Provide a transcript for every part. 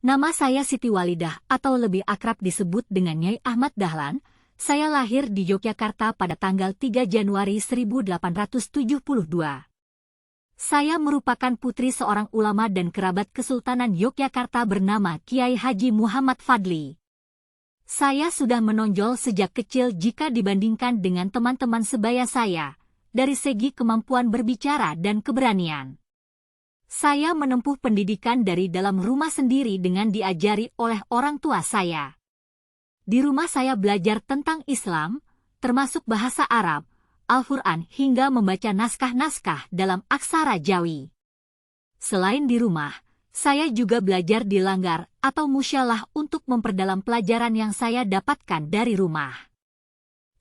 Nama saya Siti Walidah atau lebih akrab disebut dengan Nyai Ahmad Dahlan. Saya lahir di Yogyakarta pada tanggal 3 Januari 1872. Saya merupakan putri seorang ulama dan kerabat Kesultanan Yogyakarta bernama Kiai Haji Muhammad Fadli. Saya sudah menonjol sejak kecil jika dibandingkan dengan teman-teman sebaya saya, dari segi kemampuan berbicara dan keberanian. Saya menempuh pendidikan dari dalam rumah sendiri dengan diajari oleh orang tua saya. Di rumah saya belajar tentang Islam, termasuk bahasa Arab, Al-Quran hingga membaca naskah-naskah dalam aksara Jawi. Selain di rumah, saya juga belajar di langgar atau musyalah untuk memperdalam pelajaran yang saya dapatkan dari rumah.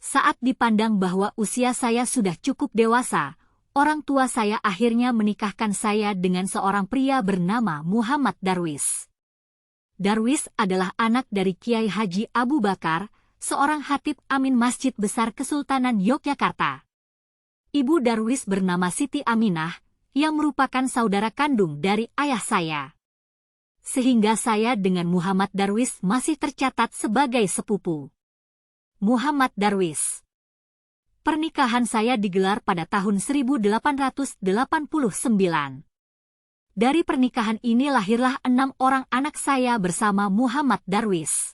Saat dipandang bahwa usia saya sudah cukup dewasa, orang tua saya akhirnya menikahkan saya dengan seorang pria bernama Muhammad Darwis. Darwis adalah anak dari Kiai Haji Abu Bakar, seorang Khatib Amin Masjid Besar Kesultanan Yogyakarta. Ibu Darwis bernama Siti Aminah, yang merupakan saudara kandung dari ayah saya. Sehingga saya dengan Muhammad Darwis masih tercatat sebagai sepupu. Muhammad Darwis. Pernikahan saya digelar pada tahun 1889. Dari pernikahan ini lahirlah 6 orang anak saya bersama Muhammad Darwis.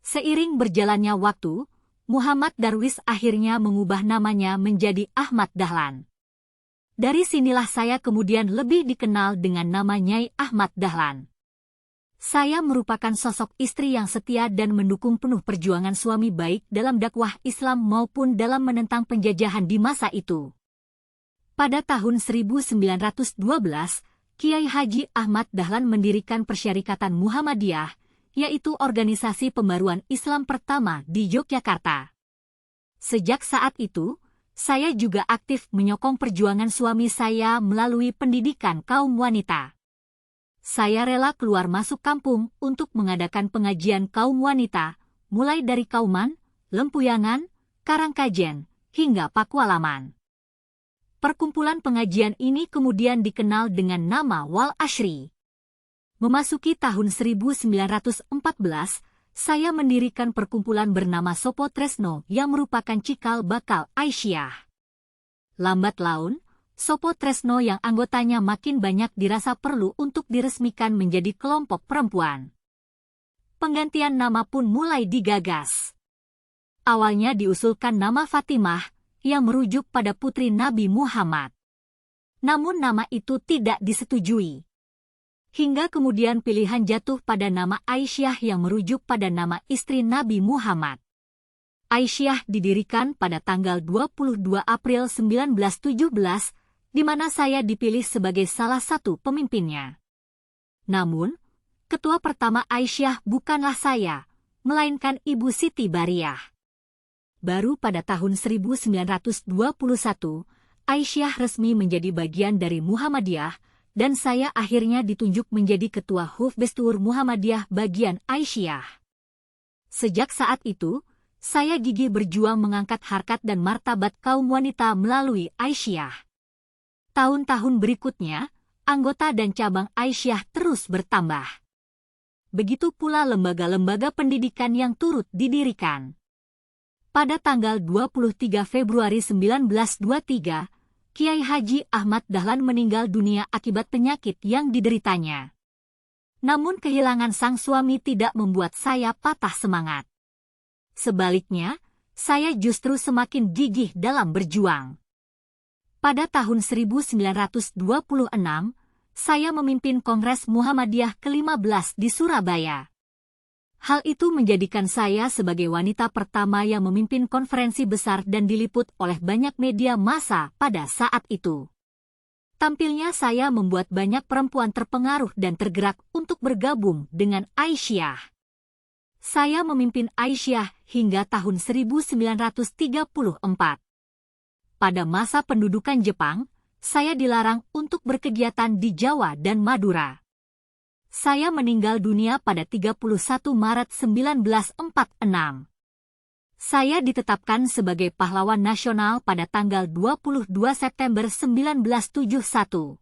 Seiring berjalannya waktu, Muhammad Darwis akhirnya mengubah namanya menjadi Ahmad Dahlan. Dari sinilah saya kemudian lebih dikenal dengan nama Nyai Ahmad Dahlan. Saya merupakan sosok istri yang setia dan mendukung penuh perjuangan suami baik dalam dakwah Islam maupun dalam menentang penjajahan di masa itu. Pada tahun 1912, Kiai Haji Ahmad Dahlan mendirikan Persyarikatan Muhammadiyah, yaitu organisasi pembaruan Islam pertama di Yogyakarta. Sejak saat itu, saya juga aktif menyokong perjuangan suami saya melalui pendidikan kaum wanita. Saya rela keluar masuk kampung untuk mengadakan pengajian kaum wanita, mulai dari Kauman, Lempuyangan, Karangkajen, hingga Pakualaman. Perkumpulan pengajian ini kemudian dikenal dengan nama Wal Ashri. Memasuki tahun 1914, saya mendirikan perkumpulan bernama Sopo Tresno yang merupakan cikal bakal Aisyah. Lambat laun, Sopo Tresno yang anggotanya makin banyak dirasa perlu untuk diresmikan menjadi kelompok perempuan. Penggantian nama pun mulai digagas. Awalnya diusulkan nama Fatimah, yang merujuk pada putri Nabi Muhammad. Namun nama itu tidak disetujui. Hingga kemudian pilihan jatuh pada nama Aisyah yang merujuk pada nama istri Nabi Muhammad. Aisyah didirikan pada tanggal 22 April 1917, di mana saya dipilih sebagai salah satu pemimpinnya. Namun, ketua pertama Aisyah bukanlah saya, melainkan Ibu Siti Bariyah. Baru pada tahun 1921, Aisyah resmi menjadi bagian dari Muhammadiyah, dan saya akhirnya ditunjuk menjadi ketua Hufbestur Muhammadiyah bagian Aisyah. Sejak saat itu, saya gigih berjuang mengangkat harkat dan martabat kaum wanita melalui Aisyah. Tahun-tahun berikutnya, anggota dan cabang Aisyah terus bertambah. Begitu pula lembaga-lembaga pendidikan yang turut didirikan. Pada tanggal 23 Februari 1923, Kiai Haji Ahmad Dahlan meninggal dunia akibat penyakit yang dideritanya. Namun kehilangan sang suami tidak membuat saya patah semangat. Sebaliknya, saya justru semakin gigih dalam berjuang. Pada tahun 1926, saya memimpin Kongres Muhammadiyah ke-15 di Surabaya. Hal itu menjadikan saya sebagai wanita pertama yang memimpin konferensi besar dan diliput oleh banyak media massa pada saat itu. Tampilnya saya membuat banyak perempuan terpengaruh dan tergerak untuk bergabung dengan Aisyah. Saya memimpin Aisyah hingga tahun 1934. Pada masa pendudukan Jepang, saya dilarang untuk berkegiatan di Jawa dan Madura. Saya meninggal dunia pada 31 Maret 1946. Saya ditetapkan sebagai pahlawan nasional pada tanggal 22 September 1971.